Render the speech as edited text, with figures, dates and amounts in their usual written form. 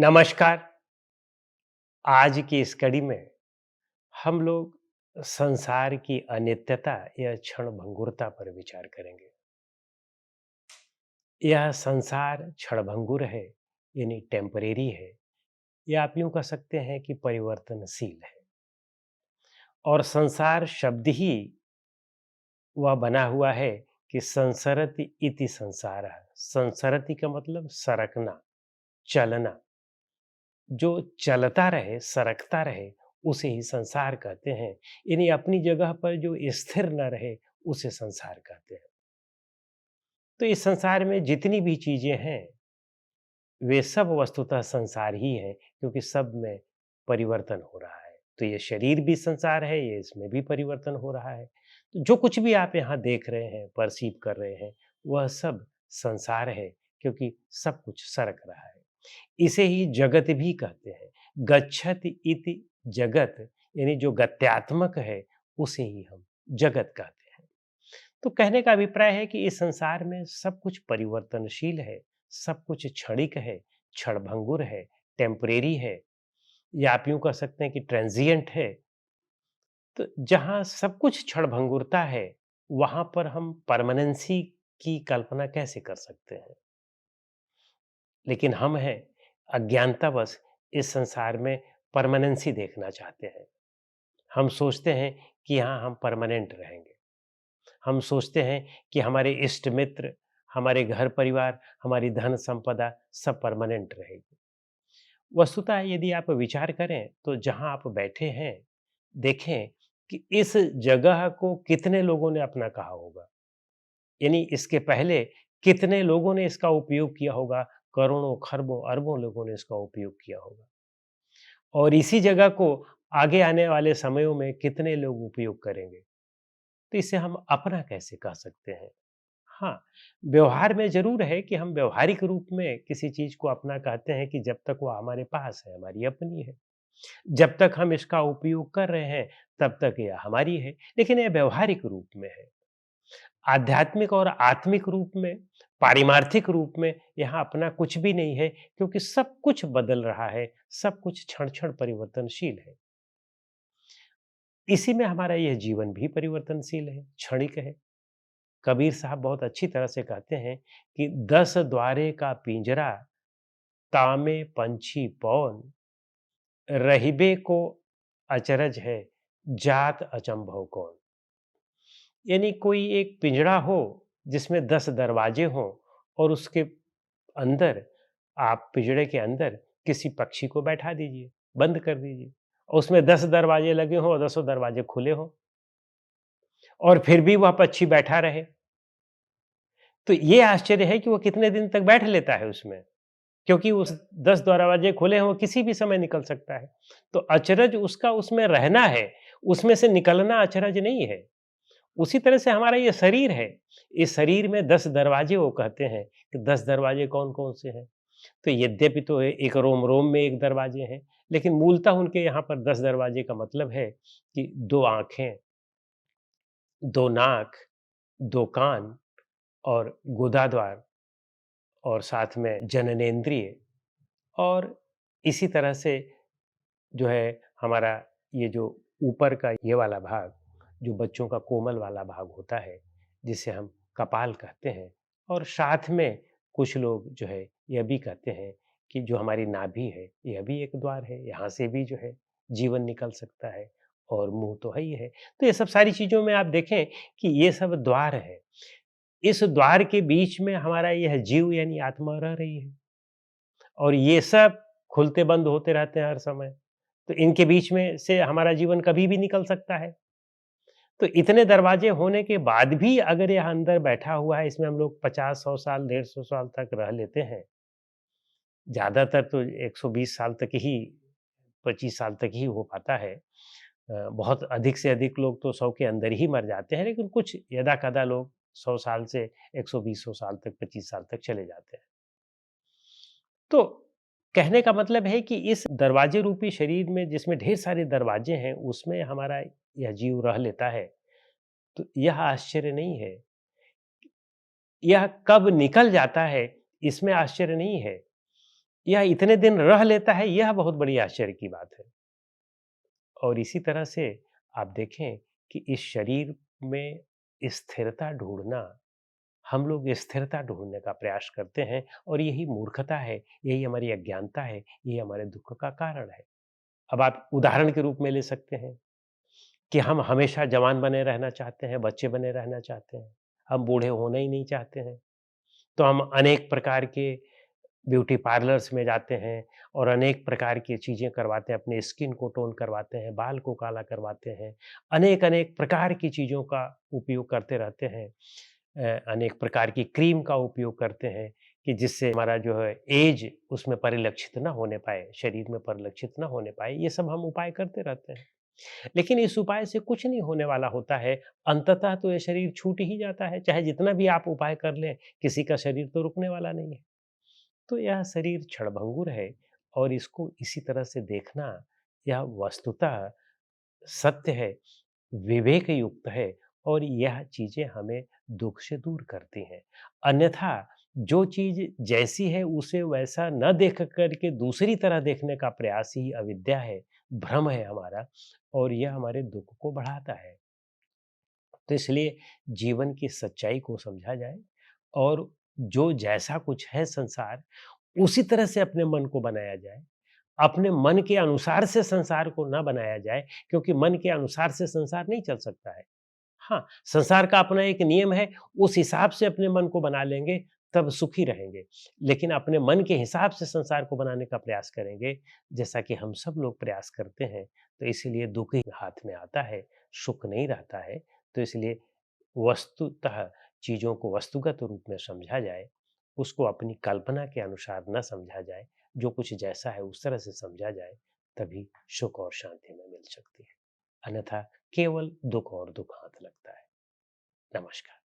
नमस्कार। आज की इस कड़ी में हम लोग संसार की अनित्यता या क्षणभंगुरता पर विचार करेंगे। यह संसार क्षणभंगुर है, यानी टेम्परेरी है, या आप यूं कह सकते हैं कि परिवर्तनशील है। और संसार शब्द ही वह बना हुआ है कि संसरति इति संसारः। संसरति का मतलब सरकना, चलना। जो चलता रहे, सरकता रहे, उसे ही संसार कहते हैं। यानी अपनी जगह पर जो स्थिर न रहे, उसे संसार कहते हैं। तो इस संसार में जितनी भी चीजें हैं, वे सब वस्तुतः संसार ही है, क्योंकि सब में परिवर्तन हो रहा है। तो ये शरीर भी संसार है, ये इसमें भी परिवर्तन हो रहा है। तो जो कुछ भी आप यहाँ देख रहे हैं, परसीव कर रहे हैं, वह सब संसार है, क्योंकि सब कुछ सरक रहा है। इसे ही जगत भी कहते हैं। गच्छति इति जगत, यानी जो गत्यात्मक है, उसे ही हम जगत कहते हैं। तो कहने का अभिप्राय है कि इस संसार में सब कुछ परिवर्तनशील है, सब कुछ क्षणिक है, क्षणभंगुर है, टेम्परेरी है, या आप यूं कह सकते हैं कि ट्रांजिएंट है। तो जहां सब कुछ क्षणभंगुरता है, वहां पर हम परमानेंसी की कल्पना कैसे कर सकते हैं? लेकिन हम हैं अज्ञानतावश इस संसार में परमानेंसी देखना चाहते हैं। हम सोचते हैं कि यहाँ हम परमानेंट रहेंगे। हम सोचते हैं कि हमारे इष्ट मित्र, हमारे घर परिवार, हमारी धन संपदा सब परमानेंट रहेगी। वस्तुतः यदि आप विचार करें तो जहाँ आप बैठे हैं, देखें कि इस जगह को कितने लोगों ने अपना कहा होगा। यानी इसके पहले कितने लोगों ने इसका उपयोग किया होगा, करोड़ों, खरबों, अरबों लोगों ने इसका उपयोग किया होगा। और इसी जगह को आगे आने वाले समयों में कितने लोग उपयोग करेंगे। तो इसे हम अपना कैसे कह सकते हैं? हाँ, व्यवहार में ज़रूर है कि हम व्यावहारिक रूप में किसी चीज़ को अपना कहते हैं कि जब तक वो हमारे पास है, हमारी अपनी है। जब तक हम इसका उपयोग कर रहे हैं, तब तक यह हमारी है। लेकिन यह व्यावहारिक रूप में है। आध्यात्मिक और आत्मिक रूप में, पारिमार्थिक रूप में यहाँ अपना कुछ भी नहीं है, क्योंकि सब कुछ बदल रहा है, सब कुछ क्षण-क्षण परिवर्तनशील है। इसी में हमारा यह जीवन भी परिवर्तनशील है, क्षणिक है। कबीर साहब बहुत अच्छी तरह से कहते हैं कि 10 द्वारे का पिंजरा, तामे पंछी पौन, रहिबे को अचरज है, जात अचंभव कौन। यानी कोई एक पिंजरा हो जिसमें 10 दरवाजे हों, और उसके अंदर, आप पिंजरे के अंदर किसी पक्षी को बैठा दीजिए, बंद कर दीजिए, और उसमें 10 दरवाजे लगे हों और 10 दरवाजे खुले हों, और फिर भी वह पक्षी बैठा रहे। तो ये आश्चर्य है कि वो कितने दिन तक बैठ लेता है उसमें, क्योंकि उस 10 दरवाजे खुले हैं, वो किसी भी समय निकल सकता है। तो अचरज उसका उसमें रहना है, उसमें से निकलना अचरज नहीं है। उसी तरह से हमारा ये शरीर है। इस शरीर में 10 दरवाजे, वो कहते हैं कि 10 दरवाजे कौन-कौन से हैं? तो यद्यपि तो एक रोम-रोम में 1 दरवाजे हैं, लेकिन मूलतः उनके यहाँ पर 10 दरवाजे का मतलब है कि 2 आँखें, 2 नाक, 2 कान और गुदाद्वार, और साथ में जननेंद्रिय, और इसी तरह से जो है हमारा ये जो ऊपर का ये वाला भाग, जो बच्चों का कोमल वाला भाग होता है, जिसे हम कपाल कहते हैं। और साथ में कुछ लोग जो है यह भी कहते हैं कि जो हमारी नाभि है, यह भी एक द्वार है, यहाँ से भी जो है जीवन निकल सकता है, और मुंह तो है ही है। तो ये सब सारी चीजों में आप देखें कि ये सब द्वार है। इस द्वार के बीच में हमारा यह जीव यानी आत्मा रह रही है, और ये सब खुलते बंद होते रहते हैं हर समय। तो इनके बीच में से हमारा जीवन कभी भी निकल सकता है। तो इतने दरवाजे होने के बाद भी अगर यह अंदर बैठा हुआ है, इसमें हम लोग 50-100 साल, 150 साल तक रह लेते हैं। ज़्यादातर तो 120 साल तक ही, 25 साल तक ही हो पाता है। बहुत अधिक से अधिक लोग तो 100 के अंदर ही मर जाते हैं, लेकिन कुछ यदा-कदा लोग 100 साल से 120 साल तक, 25 साल तक चले जाते हैं। तो कहने का मतलब है कि इस दरवाजे रूपी शरीर में, जिसमें ढेर सारे दरवाजे हैं, उसमें हमारा यह जीव रह लेता है। तो यह आश्चर्य नहीं है। यह कब निकल जाता है, इसमें आश्चर्य नहीं है। या इतने दिन रह लेता है, यह बहुत बड़ी आश्चर्य की बात है। और इसी तरह से आप देखें कि इस शरीर में स्थिरता ढूँढना, हम लोग स्थिरता ढूँढने का प्रयास करते हैं और यही मूर्खता है, यही हमारी अज्ञानता है, यही हमारे दुःख का कारण है। अब आप उदाहरण के रूप में ले सकते हैं कि हम हमेशा जवान बने रहना चाहते हैं, बच्चे बने रहना चाहते हैं, हम बूढ़े होना ही नहीं चाहते हैं। तो हम अनेक प्रकार के ब्यूटी पार्लर्स में जाते हैं और अनेक प्रकार की चीज़ें करवाते हैं, अपने स्किन को टोन करवाते हैं, बाल को काला करवाते हैं, अनेक-अनेक प्रकार की चीज़ों का उपयोग करते रहते हैं। अनेक प्रकार की क्रीम का उपयोग करते हैं कि जिससे हमारा जो है ऐज उसमें परिलक्षित ना होने पाए, शरीर में परिलक्षित ना होने पाए, ये सब हम उपाय करते रहते हैं। लेकिन इस उपाय से कुछ नहीं होने वाला होता है, अंततः तो ये शरीर छूट ही जाता है, चाहे जितना भी आप उपाय कर लें, किसी का शरीर तो रुकने वाला नहीं है। तो यह शरीर क्षणभंगुर है और इसको इसी तरह से देखना, यह वस्तुतः सत्य है, विवेक युक्त है और यह चीज़ें हमें दुःख से दूर करती हैं। अन्यथा जो चीज़ जैसी है उसे वैसा न देख कर के दूसरी तरह देखने का प्रयास ही अविद्या है, भ्रम है हमारा और यह हमारे दुःख को बढ़ाता है। तो इसलिए जीवन की सच्चाई को समझा जाए और जो जैसा कुछ है संसार, उसी तरह से अपने मन को बनाया जाए। अपने मन के अनुसार से संसार को ना बनाया जाए, क्योंकि मन के अनुसार से संसार नहीं चल सकता है। हाँ, संसार का अपना एक नियम है, उस हिसाब से अपने मन को बना लेंगे, तब सुखी रहेंगे। लेकिन अपने मन के हिसाब से संसार को बनाने का प्रयास करेंगे, जैसा कि हम सब लोग प्रयास करते हैं, तो इसीलिए दुःख ही हाथ में आता है, सुख नहीं रहता है। तो इसलिए वस्तुतः चीज़ों को वस्तुगत रूप में समझा जाए, उसको अपनी कल्पना के अनुसार न समझा जाए, जो कुछ जैसा है उस तरह से समझा जाए, तभी सुख और शांति में मिल सकती है। अन्यथा केवल दुःख और दुःख हाथ लगता है। नमस्कार।